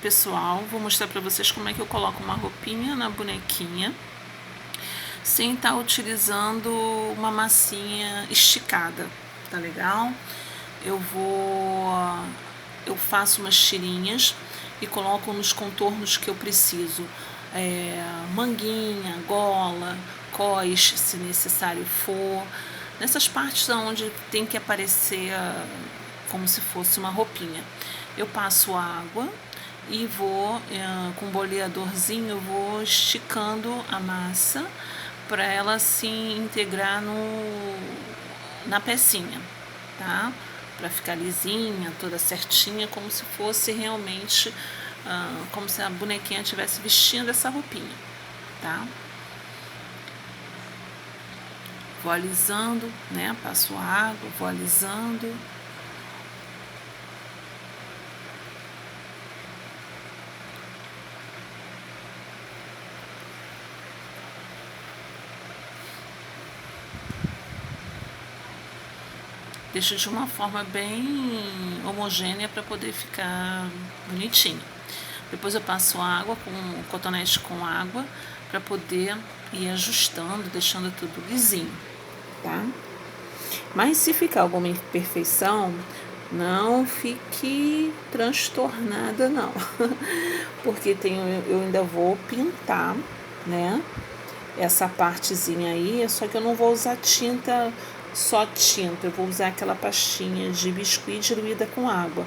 pessoal, vou mostrar para vocês como é que eu coloco uma roupinha na bonequinha sem estar utilizando uma massinha esticada, tá legal? Eu faço umas tirinhas e coloco nos contornos que eu preciso, manguinha, gola, cós, se necessário for, nessas partes onde tem que aparecer como se fosse uma roupinha. Eu passo água e vou, com um boleadorzinho, vou esticando a massa para ela se integrar na pecinha, tá? Para ficar lisinha, toda certinha, como se fosse realmente, como se a bonequinha estivesse vestindo essa roupinha, tá? Vou alisando, né? Passo água, vou alisando. Deixo de uma forma bem homogênea para poder ficar bonitinho. Depois eu passo água, com cotonete com água, para poder ir ajustando, deixando tudo lisinho, tá? Mas se ficar alguma imperfeição, não fique transtornada não, porque eu ainda vou pintar, né? Essa partezinha aí, só que eu não vou usar tinta, só tinta, eu vou usar aquela pastinha de biscuit diluída com água,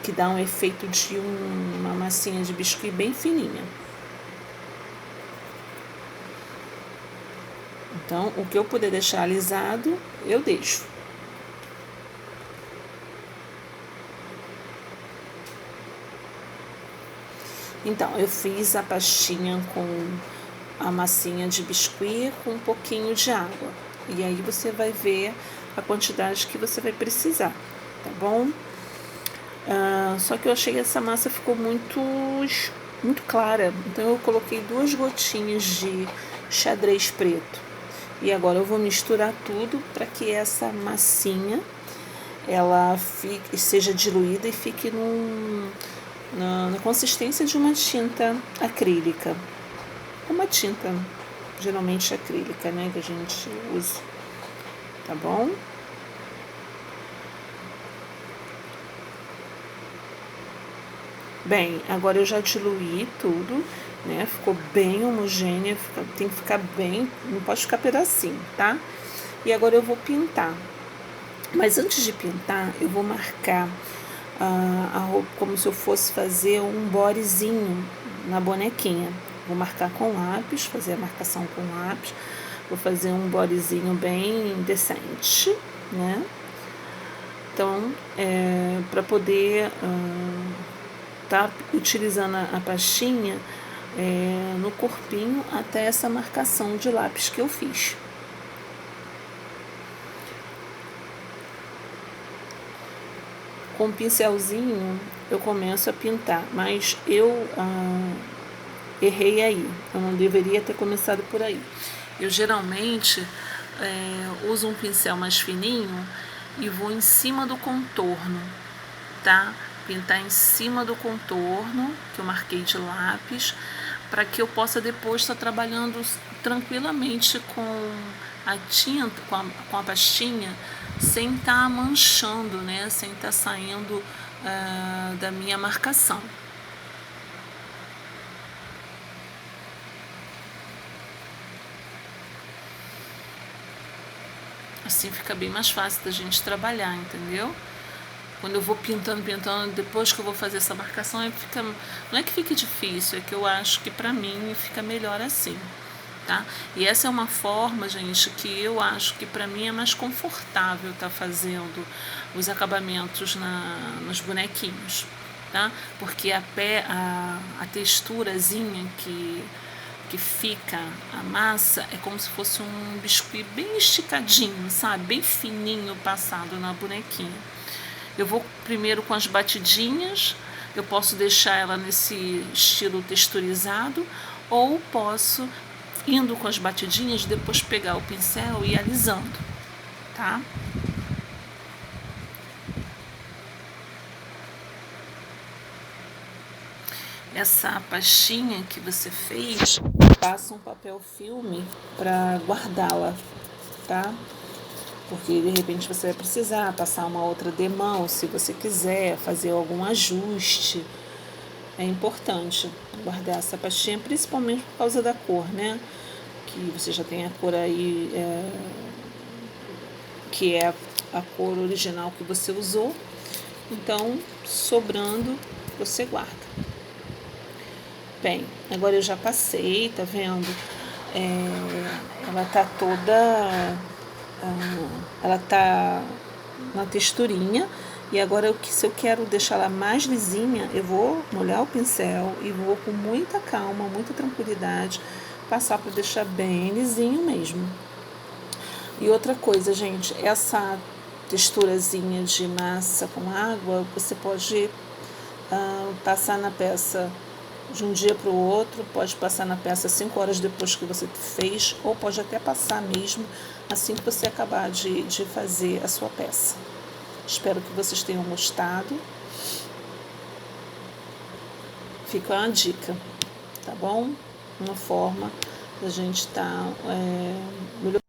que dá um efeito de uma massinha de biscuit bem fininha. Então, o que eu puder deixar alisado, eu deixo. Então, eu fiz a pastinha com a massinha de biscuit com um pouquinho de água. E aí você vai ver a quantidade que você vai precisar, tá bom? Só que eu achei que essa massa ficou muito clara. Então eu coloquei 2 gotinhas de xadrez preto. E agora eu vou misturar tudo para que essa massinha ela seja diluída e fique na consistência de uma tinta acrílica. Uma tinta geralmente acrílica, né, que a gente usa, tá bom? Bem, agora eu já diluí tudo, né, ficou bem homogênea, tem que ficar bem, não pode ficar pedacinho, tá? E agora eu vou pintar, mas antes de pintar eu vou marcar a roupa como se eu fosse fazer um bodezinho na bonequinha. Vou marcar com lápis, fazer a marcação com lápis. Vou fazer um bodezinho bem decente, né? Então, para poder tá utilizando a pastinha no corpinho até essa marcação de lápis que eu fiz. Com um pincelzinho eu começo a pintar, mas eu errei aí, eu não deveria ter começado por aí. Eu geralmente uso um pincel mais fininho e vou em cima do contorno, tá? Pintar em cima do contorno que eu marquei de lápis, para que eu possa depois estar trabalhando tranquilamente com a tinta, com a pastinha, sem estar manchando, né? Sem estar saindo da minha marcação. Assim fica bem mais fácil da gente trabalhar, entendeu? Quando eu vou pintando, depois que eu vou fazer essa marcação, não é que fique difícil, é que eu acho que pra mim fica melhor assim, tá? E essa é uma forma, gente, que eu acho que pra mim é mais confortável estar fazendo os acabamentos nos bonequinhos, tá? Porque a texturazinha que fica a massa é como se fosse um biscuit bem esticadinho, sabe? Bem fininho passado na bonequinha. Eu vou primeiro com as batidinhas, eu posso deixar ela nesse estilo texturizado, ou posso, indo com as batidinhas, depois pegar o pincel e ir alisando, tá? essa pastinha que você fez, passa um papel filme para guardá-la, tá? Porque de repente você vai precisar passar uma outra demão, se você quiser fazer algum ajuste. É importante guardar essa pastinha, principalmente por causa da cor, né? Que você já tem a cor aí, que é a cor original que você usou. Então, sobrando, você guarda. Bem, agora eu já passei, tá vendo? Ela tá toda... ela tá na texturinha. E agora, se eu quero deixar ela mais lisinha, eu vou molhar o pincel e vou com muita calma, muita tranquilidade, passar para deixar bem lisinho mesmo. E outra coisa, gente, essa texturazinha de massa com água, você pode passar na peça de um dia para o outro, pode passar na peça 5 horas depois que você fez, ou pode até passar mesmo assim que você acabar de fazer a sua peça. Espero que vocês tenham gostado. Fica uma dica, tá bom? Uma forma da gente estar melhorando